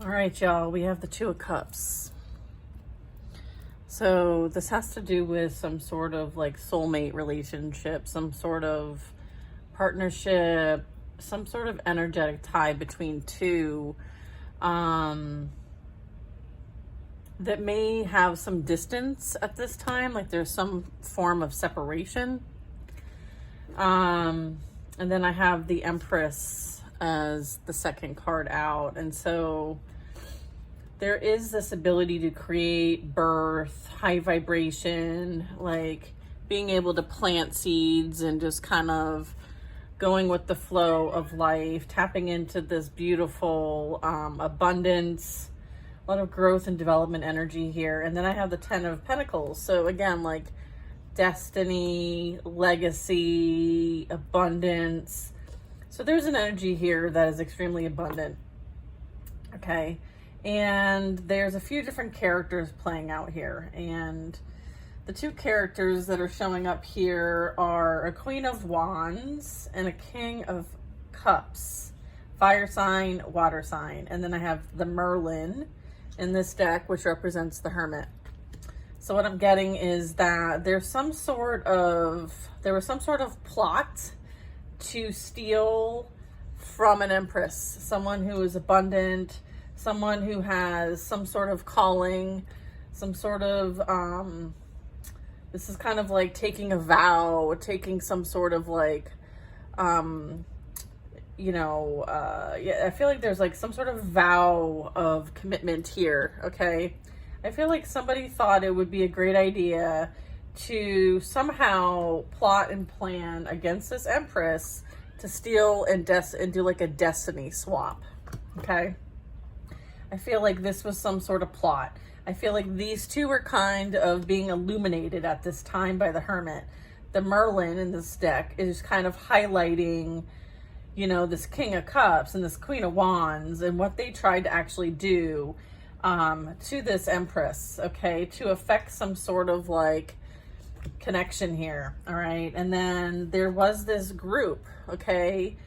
All right, y'all, we have the Two of Cups. So this has to do with some sort of like soulmate relationship, some sort of partnership, some sort of energetic tie between two that may have some distance at this time, like there's some form of separation. And then I have the Empress as the second card out. And so there is this ability to create birth, high vibration, like being able to plant seeds and just kind of going with the flow of life, tapping into this beautiful abundance, a lot of growth and development energy here. And then I have the Ten of Pentacles. So again, like destiny, legacy, abundance. So there's an energy here that is extremely abundant. Okay. And there's a few different characters playing out here. And the two characters that are showing up here are a Queen of Wands and a King of Cups. Fire sign, water sign. And then I have the Merlin in this deck, which represents the Hermit. So what I'm getting is that there was some sort of plot to steal from an Empress, someone who is abundant, someone who has some sort of calling, some sort of, this is kind of like taking a vow, taking some sort of like, yeah, I feel like there's like some sort of vow of commitment here, okay? I feel like somebody thought it would be a great idea to somehow plot and plan against this Empress to steal and do like a destiny swap, okay? I feel like this was some sort of plot. I feel like these two were kind of being illuminated at this time by the Hermit. The Merlin in this deck is kind of highlighting, you know, this King of Cups and this Queen of Wands and what they tried to actually do to this Empress, okay, to affect some sort of like connection here, all right? And then there was this group, okay,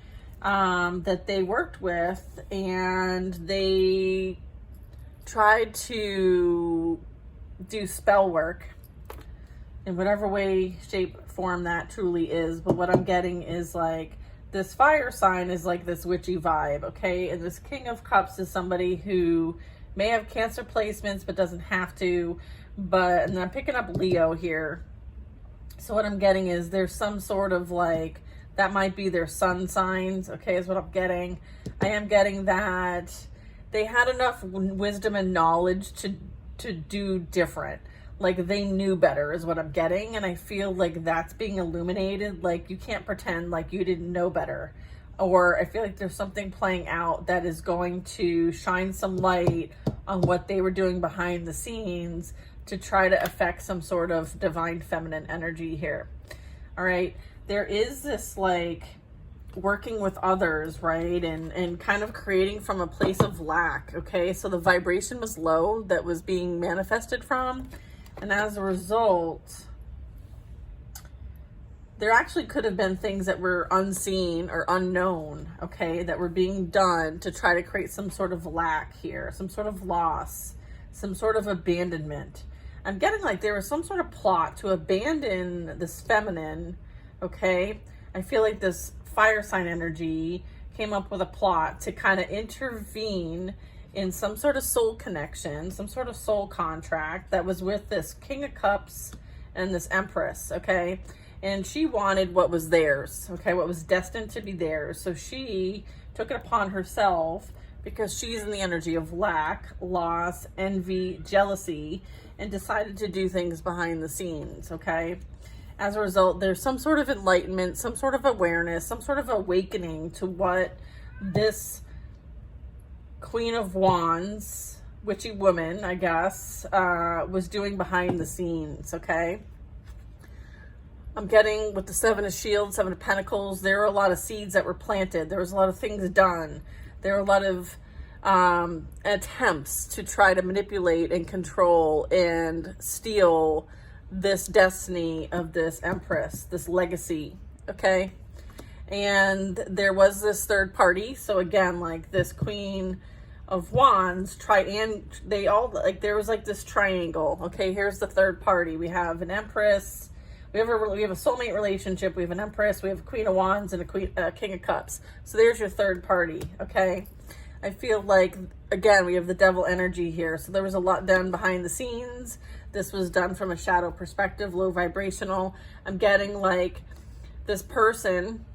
that they worked with, and they tried to do spell work in whatever way, shape, form that truly is. But what I'm getting is like this fire sign is like this witchy vibe, okay? And this King of Cups is somebody who may have Cancer placements but doesn't have to. But, and then I'm picking up Leo here. So what I'm getting is there's some sort of like, that might be their sun signs, okay, is what I'm getting. I am getting that they had enough wisdom and knowledge to do different. Like they knew better is what I'm getting. And I feel like that's being illuminated. Like you can't pretend like you didn't know better. Or I feel like there's something playing out that is going to shine some light on what they were doing behind the scenes to try to affect some sort of divine feminine energy here. All right. There is this like working with others, right? And kind of creating from a place of lack. Okay. So the vibration was low that was being manifested from. And as a result, there actually could have been things that were unseen or unknown, okay, that were being done to try to create some sort of lack here, some sort of loss, some sort of abandonment. I'm getting like there was some sort of plot to abandon this feminine, okay? I feel like this fire sign energy came up with a plot to kind of intervene in some sort of soul connection, some sort of soul contract that was with this King of Cups and this Empress, okay? And she wanted what was theirs, okay? What was destined to be theirs. So she took it upon herself because she's in the energy of lack, loss, envy, jealousy, and decided to do things behind the scenes, okay? As a result, there's some sort of enlightenment, some sort of awareness, some sort of awakening to what this Queen of Wands, witchy woman, I guess, was doing behind the scenes, okay? I'm getting with the Seven of Shields, Seven of Pentacles, there are a lot of seeds that were planted. There was a lot of things done. There were a lot of attempts to try to manipulate and control and steal this destiny of this Empress, this legacy, okay? And there was this third party. So again, like this Queen of Wands they all, like, there was like this triangle. Okay, here's the third party. We have an Empress, we have a soulmate relationship, we have an Empress, we have a Queen of Wands, and a King of Cups. So there's your third party. Okay, I feel like, again, we have the Devil energy here. So there was a lot done behind the scenes. This was done from a shadow perspective, low vibrational. I'm getting like this person,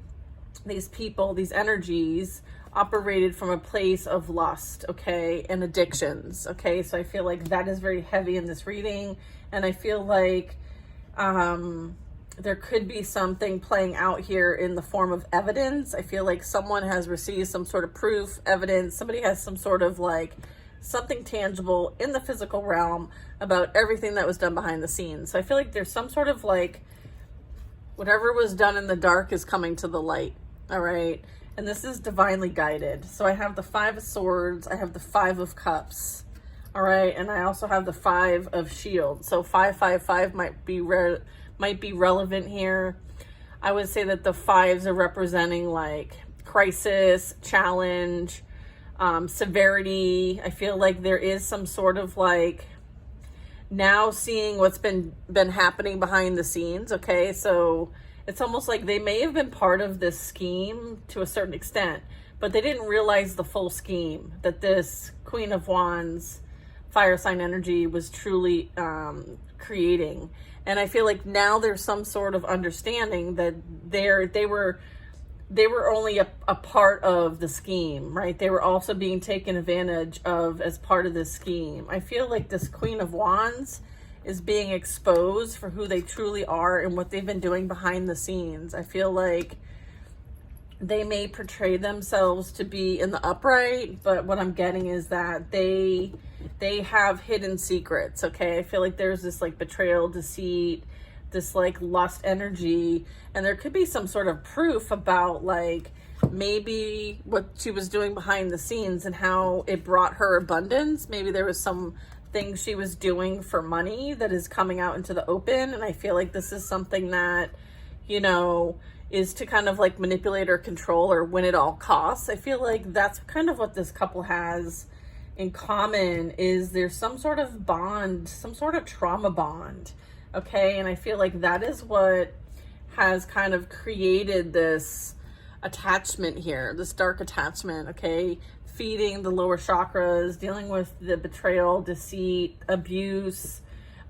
these people, these energies operated from a place of lust, okay, and addictions, okay? So I feel like that is very heavy in this reading, and I feel like there could be something playing out here in the form of evidence. I feel like someone has received some sort of proof, evidence. Somebody has some sort of like something tangible in the physical realm about everything that was done behind the scenes. So I feel like there's some sort of like, whatever was done in the dark is coming to the light, all right? And this is divinely guided. So I have the 5 of Swords, I have the 5 of Cups, all right? And I also have the 5 of Shields. So 555 might be relevant here. I would say that the 5s are representing like crisis, challenge, severity. I feel like there is some sort of like now seeing what's been happening behind the scenes, okay? So it's almost like they may have been part of this scheme to a certain extent, but they didn't realize the full scheme that this Queen of Wands fire sign energy was truly creating. And I feel like now there's some sort of understanding that they were only a part of the scheme, right? They were also being taken advantage of as part of this scheme. I feel like this Queen of Wands is being exposed for who they truly are and what they've been doing behind the scenes. I feel like they may portray themselves to be in the upright, but what I'm getting is that they have hidden secrets, okay? I feel like there's this like betrayal, deceit, this like lust energy, and there could be some sort of proof about like maybe what she was doing behind the scenes and how it brought her abundance. Maybe there was some things she was doing for money that is coming out into the open, and I feel like this is something that, you know, is to kind of like manipulate or control or win at all costs. I feel like that's kind of what this couple has in common, is there's some sort of bond, some sort of trauma bond, okay? And I feel like that is what has kind of created this attachment here, this dark attachment, okay? Feeding the lower chakras, dealing with the betrayal, deceit, abuse,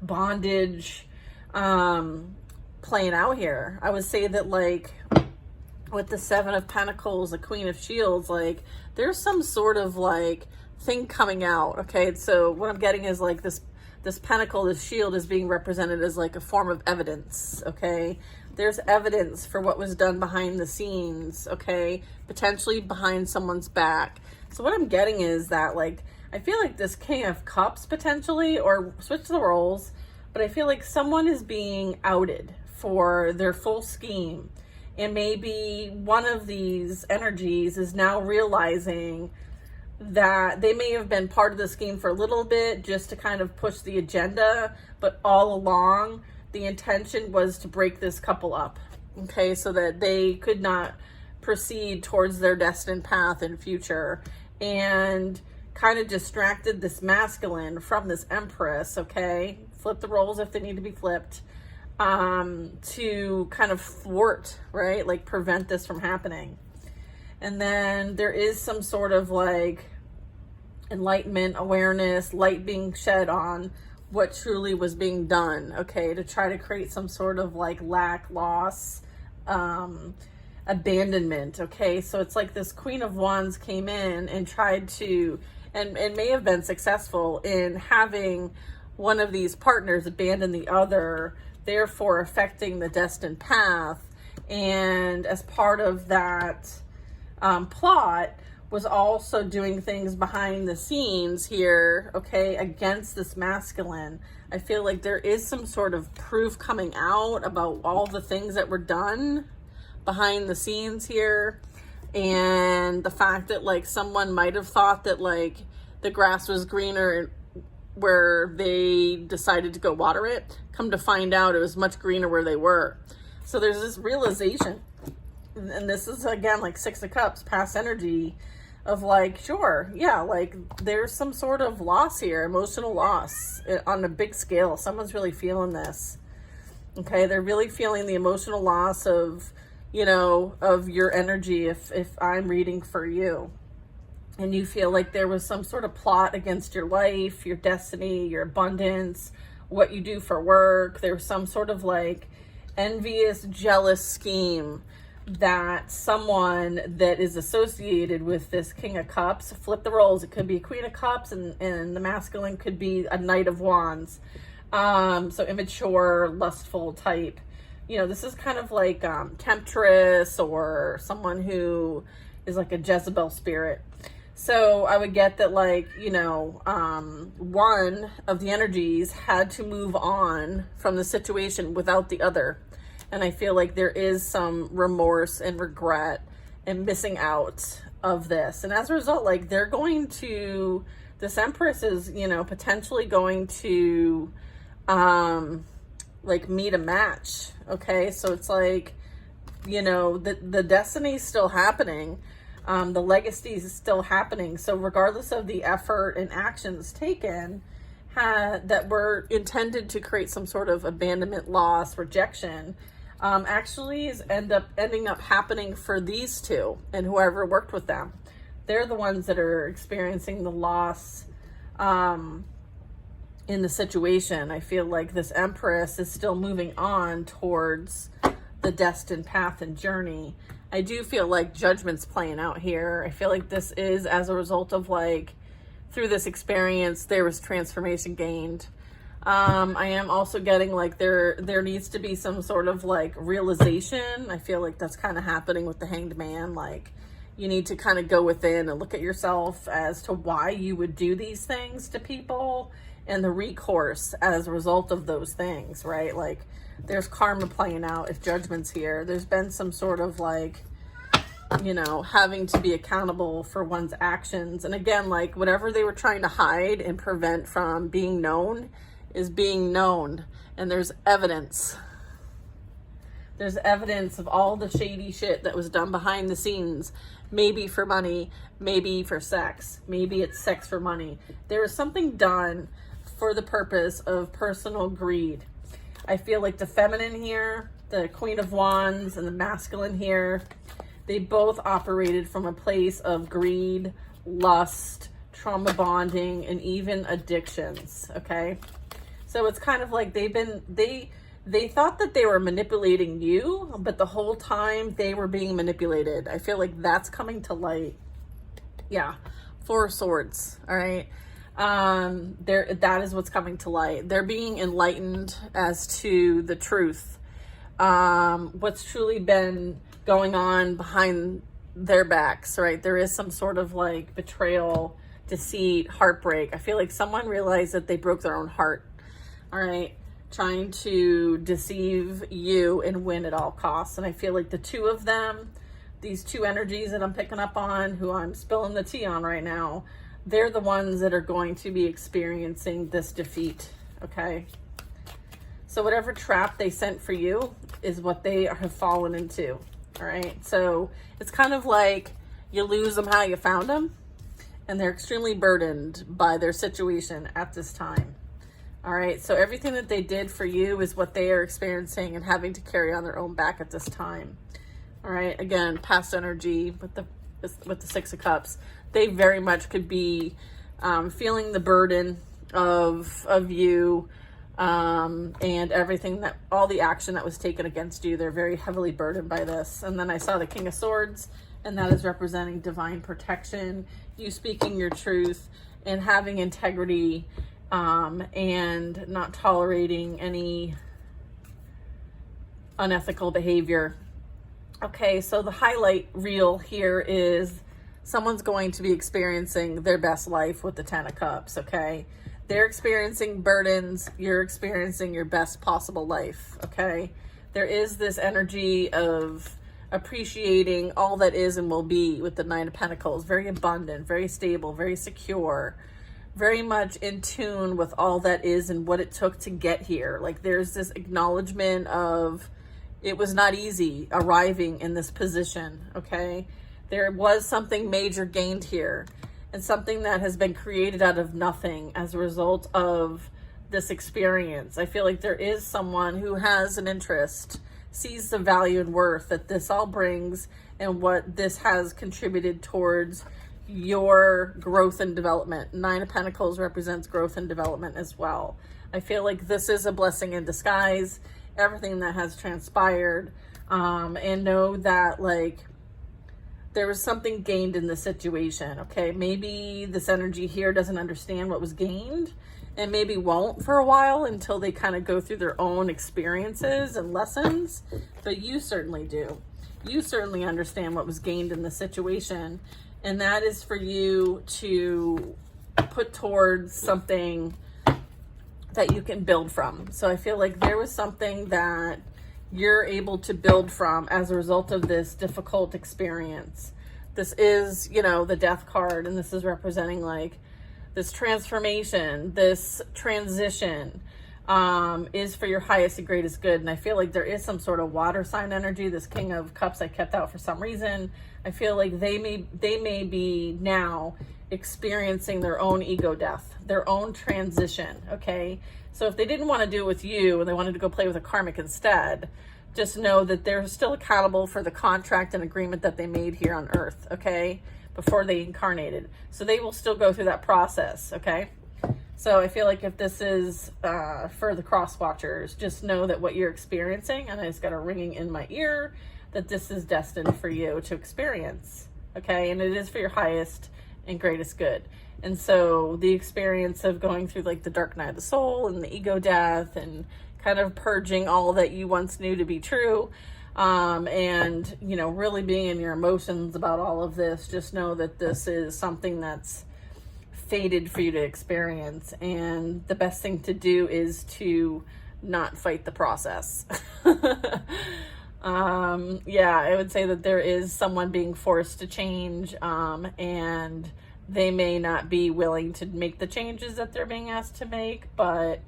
bondage, playing out here. I would say that like with the 7 of Pentacles, the Queen of Shields, like there's some sort of like thing coming out, okay? So what I'm getting is like this pentacle, this shield is being represented as like a form of evidence, okay? There's evidence for what was done behind the scenes, okay? Potentially behind someone's back. So what I'm getting is that like, I feel like this King of Cups potentially, or switch the roles, but I feel like someone is being outed for their full scheme. And maybe one of these energies is now realizing that they may have been part of the scheme for a little bit just to kind of push the agenda, but all along the intention was to break this couple up, okay, so that they could not proceed towards their destined path and future, and kind of distracted this masculine from this Empress, okay? Flip the roles if they need to be flipped, to kind of thwart, right? Like prevent this from happening. And then there is some sort of like enlightenment, awareness, light being shed on what truly was being done, okay, to try to create some sort of like lack, loss, abandonment, okay? So it's like this Queen of Wands came in and tried to, and may have been successful in having one of these partners abandon the other, therefore affecting the destined path. And as part of that plot was also doing things behind the scenes here, okay, against this masculine. I feel like there is some sort of proof coming out about all the things that were done behind the scenes here, and the fact that like someone might have thought that like the grass was greener where they decided to go water it. Come to find out it was much greener where they were. So there's this realization, and this is again like 6 of Cups, past energy, of like, sure, yeah, like there's some sort of loss here, emotional loss on a big scale. Someone's really feeling this. Okay, they're really feeling the emotional loss of, you know, of your energy if I'm reading for you. And you feel like there was some sort of plot against your life, your destiny, your abundance, what you do for work. There was some sort of like envious, jealous scheme that someone that is associated with this King of Cups, flip the roles. It could be a Queen of Cups, and the masculine could be a Knight of Wands. So immature, lustful type. You know, this is kind of like temptress, or someone who is like a Jezebel spirit. So I would get that, like, you know, one of the energies had to move on from the situation without the other. And I feel like there is some remorse and regret and missing out of this. And as a result, like, they're going to, this Empress is, you know, potentially going to, like, meet a match. Okay. So it's like, you know, the destiny's still happening. The legacy is still happening. So regardless of the effort and actions taken that were intended to create some sort of abandonment, loss, rejection, actually is ending up happening for these two and whoever worked with them. They're the ones that are experiencing the loss in the situation. I feel like this Empress is still moving on towards the destined path and journey. I do feel like judgment's playing out here. I feel like this is as a result of, like, through this experience, there was transformation gained. I am also getting like there needs to be some sort of like realization. I feel like that's kind of happening with the Hanged Man. Like, you need to kind of go within and look at yourself as to why you would do these things to people and the recourse as a result of those things, right? Like, there's karma playing out if judgment's here. There's been some sort of like, you know, having to be accountable for one's actions. And again, like, whatever they were trying to hide and prevent from being known is being known. And there's evidence. There's evidence of all the shady shit that was done behind the scenes. Maybe for money, maybe for sex. Maybe it's sex for money. There is something done for the purpose of personal greed. I feel like the feminine here, the Queen of Wands, and the masculine here, they both operated from a place of greed, lust, trauma bonding, and even addictions, okay? So it's kind of like they thought that they were manipulating you, but the whole time they were being manipulated. I feel like that's coming to light. Yeah, Four of Swords, all right? That is what's coming to light. They're being enlightened as to the truth. What's truly been going on behind their backs, right? There is some sort of like betrayal, deceit, heartbreak. I feel like someone realized that they broke their own heart, all right? Trying to deceive you and win at all costs. And I feel like the two of them, these two energies that I'm picking up on, who I'm spilling the tea on right now, they're the ones that are going to be experiencing this defeat, okay? So whatever trap they sent for you is what they have fallen into, all right? So it's kind of like you lose them how you found them, and they're extremely burdened by their situation at this time, all right? So everything that they did for you is what they are experiencing and having to carry on their own back at this time, all right? Again, past energy with the Six of Cups. They very much could be feeling the burden of you and everything that, all the action that was taken against you. They're very heavily burdened by this. And then I saw the King of Swords, and that is representing divine protection, you speaking your truth and having integrity, and not tolerating any unethical behavior. Okay, so the highlight reel here is someone's going to be experiencing their best life with the Ten of Cups, okay? They're experiencing burdens. You're experiencing your best possible life, okay? There is this energy of appreciating all that is and will be with the Nine of Pentacles. Very abundant, very stable, very secure, very much in tune with all that is and what it took to get here. Like, there's this acknowledgement of it was not easy arriving in this position, okay? There was something major gained here, and something that has been created out of nothing as a result of this experience. I feel like there is someone who has an interest, sees the value and worth that this all brings, and what this has contributed towards your growth and development. Nine of Pentacles represents growth and development as well. I feel like this is a blessing in disguise, everything that has transpired, and know that like there was something gained in the situation. Okay, maybe this energy here doesn't understand what was gained, and maybe won't for a while until they kind of go through their own experiences and lessons, but you certainly do. You certainly understand what was gained in the situation, and that is for you to put towards something that you can build from. So I feel like there was something that you're able to build from as a result of this difficult experience. This is, you know, the Death card, and this is representing like this transformation, this transition, is for your highest and greatest good. And I feel like there is some sort of water sign energy. This King of Cups I kept out for some reason. I feel like they may be now experiencing their own ego death, their own transition. Okay, so if they didn't want to do it with you and they wanted to go play with a karmic instead, just know that they're still accountable for the contract and agreement that they made here on earth, okay, before they incarnated. So they will still go through that process, okay? So I feel like if this is for the cross watchers, just know that what you're experiencing, and I just got a ringing in my ear, that this is destined for you to experience, okay? And it is for your highest and greatest good. And so the experience of going through like the dark night of the soul and the ego death and kind of purging all that you once knew to be true, and, you know, really being in your emotions about all of this, just know that this is something that's fated for you to experience. And the best thing to do is to not fight the process. Yeah, I would say that there is someone being forced to change, and they may not be willing to make the changes that they're being asked to make, but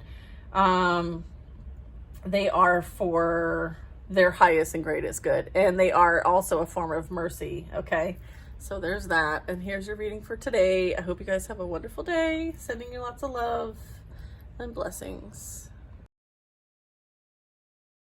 they are for their highest and greatest good, and they are also a form of mercy, okay? So there's that, and here's your reading for today. I hope you guys have a wonderful day. Sending you lots of love and blessings.